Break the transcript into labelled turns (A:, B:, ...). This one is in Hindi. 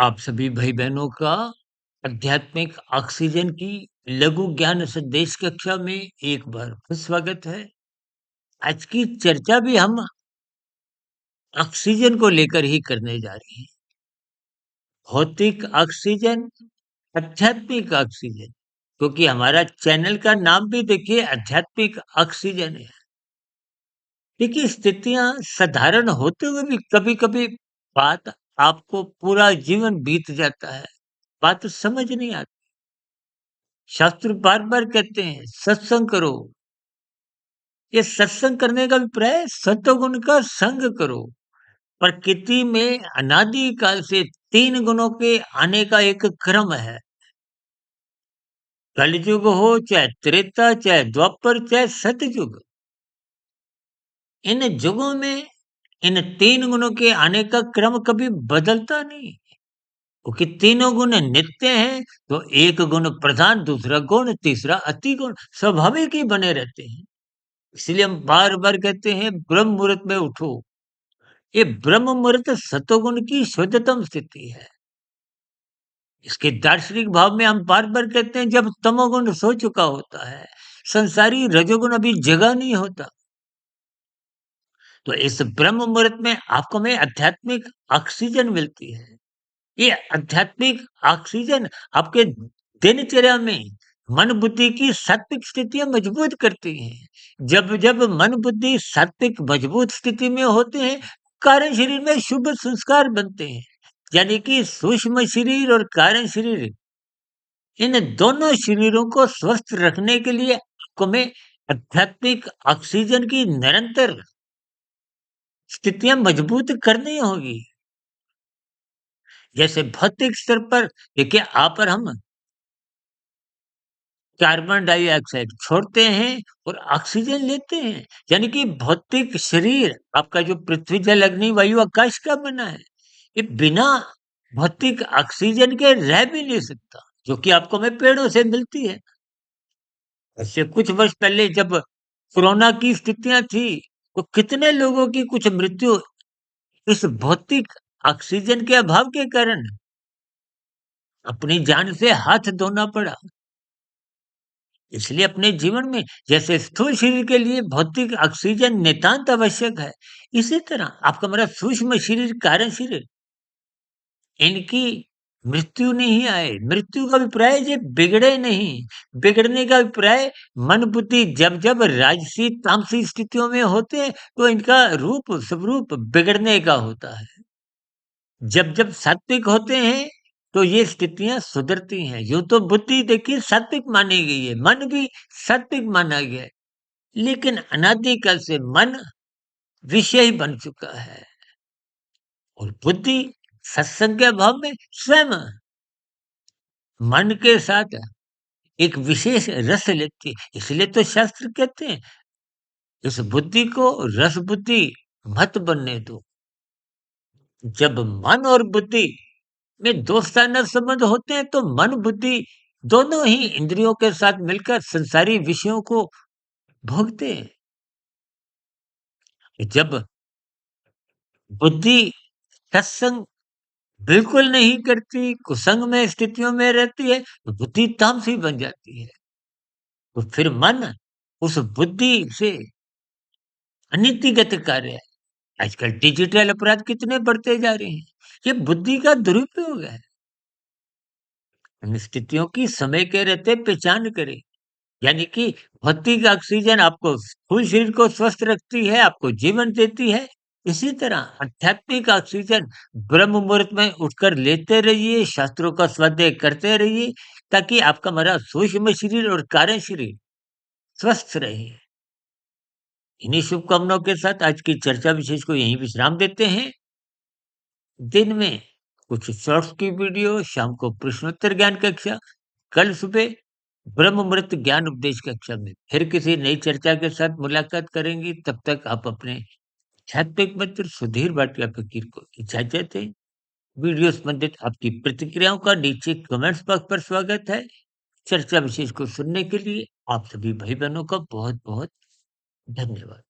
A: आप सभी भाई-बहनों का आध्यात्मिक ऑक्सीजन की लघु ज्ञान संदेश कक्षा में एक बार फिर स्वागत है। आज की चर्चा भी हम ऑक्सीजन को लेकर ही करने जा रहे हैं। भौतिक ऑक्सीजन, आध्यात्मिक ऑक्सीजन, क्योंकि हमारा चैनल का नाम भी देखिए आध्यात्मिक ऑक्सीजन है। देखिए स्थितियाँ साधारण होते हुए भी कभी-कभी बात आपको पूरा जीवन बीत जाता है, बात समझ नहीं आती। शास्त्र बार-बार कहते हैं सत्संग करो। ये सत्संग करने का अभिप्राय सत्वगुण का संग करो। प्रकृति में अनादि काल से 3 गुणों के आने का एक क्रम है। कलयुग हो, चाहे त्रेता, चाहे द्वापर, चाहे सतयुग। इन युगों में इन 3 गुणों के आने का क्रम कभी बदलता नहीं। क्योंकि तीनों गुण नित्य हैं, तो एक गुण प्रधान, दूसरा गुण, तीसरा अति गुण स्वाभाविक ही बने रहते हैं। इसलिए हम बार-बार कहते हैं ब्रह्म मुहूर्त में उठो। ये ब्रह्म मुहूर्त सतोगुण की शुद्धतम स्थिति है। इसके दार्शनिक भाव में हम बार-बार कहते हैं जब तमोगुण सो चुका होता है, संसारी रजोगुण अभी जगा नहीं होता। तो इस ब्रह्म मुहूर्त में आपको में आध्यात्मिक ऑक्सीजन मिलती है। ये आध्यात्मिक ऑक्सीजन आपके दिनचर्या में मन बुद्धि की सात्विक स्थितियां मजबूत करती हैं। जब जब मन बुद्धि सात्विक मजबूत स्थिति में होते हैं, कारण शरीर में शुभ संस्कार बनते हैं। यानी कि सूक्ष्म शरीर और कारण शरीर, इन दोनों शरीरों को स्वस्थ रखने के लिए आपको में आध्यात्मिक ऑक्सीजन की निरंतर स्थितियां मजबूत करनी होगी। जैसे भौतिक स्तर पर देखिए आप और हम कार्बन डाइऑक्साइड छोड़ते हैं और ऑक्सीजन लेते हैं। यानी कि भौतिक शरीर आपका जो पृथ्वी जल अग्नि वायु आकाश का बना है, ये बिना भौतिक ऑक्सीजन के रह भी नहीं सकता, जो कि आपको हमें पेड़ों से मिलती है। ऐसे कुछ वर्ष पहले जब कोरोना की स्थितियां थी, तो कितने लोगों की कुछ मृत्यु इस भौतिक ऑक्सीजन के अभाव के कारण अपनी जान से हाथ धोना पड़ा। इसलिए अपने जीवन में जैसे स्थूल शरीर के लिए भौतिक ऑक्सीजन नितांत आवश्यक है, इसी तरह आपका हमारा सूक्ष्म शरीर, कारण शरीर, इनकी मृत्यु नहीं आए। मृत्यु का अभिप्राय ये बिगड़े नहीं, बिगड़ने का अभिप्राय मन बुद्धि जब जब राजसी तामसी स्थितियों में होते हैं, तो इनका रूप स्वरूप बिगड़ने का होता है। जब जब सात्विक होते हैं, तो ये स्थितियां सुधरती हैं। यूं तो बुद्धि देखिए सात्विक मानी गई है, मन भी सात्विक माना गया है, लेकिन अनादिकाल से मन विषय बन चुका है और बुद्धि सत्संग के अभाव में स्वयं मन के साथ एक विशेष रस लेती है। इसलिए तो शास्त्र कहते हैं इस बुद्धि को रस बुद्धि मत बनने दो। जब मन और बुद्धि में दोस्ताना संबंध होते हैं, तो मन बुद्धि दोनों ही इंद्रियों के साथ मिलकर संसारी विषयों को भोगते हैं। जब बुद्धि सत्संग बिल्कुल नहीं करती, कुसंग में स्थितियों में रहती है, तो बुद्धि तामसी बन जाती है। तो फिर मन उस बुद्धि से अनीतिगत कार्य है। आजकल डिजिटल अपराध कितने बढ़ते जा रहे हैं, ये बुद्धि का दुरुपयोग है। इन स्थितियों की समय के रहते पहचान करें। यानी कि भौतिक ऑक्सीजन आपको स्थूल शरीर को स्वस्थ रखती है, आपको जीवन देती है। इसी तरह आध्यात्मिक ऑक्सीजन ब्रह्म मुहूर्त में उठकर लेते रहिए, शास्त्रों का स्वाध्याय करते रहिए, ताकि आपका हमारा सूक्ष्म शरीर और कारण शरीर स्वस्थ रहे। इन्हीं शुभकामनाओं के साथ आज की चर्चा विशेष को यहीं विश्राम देते हैं। दिन में कुछ शॉर्ट्स की वीडियो, शाम को प्रश्नोत्तर ज्ञान कक्षा, कल सुबह ब्रह्म मुहूर्त ज्ञान उपदेश कक्षा में फिर किसी नई चर्चा के साथ मुलाकात करेंगे। तब तक आप अपने सात्विक मित्र सुधीर भाटिया फकीर को इजाजत दें। वीडियो संबंधित आपकी प्रतिक्रियाओं का नीचे कमेंट्स बॉक्स पर स्वागत है। चर्चा विशेष को सुनने के लिए आप सभी भाई बहनों का बहुत बहुत धन्यवाद।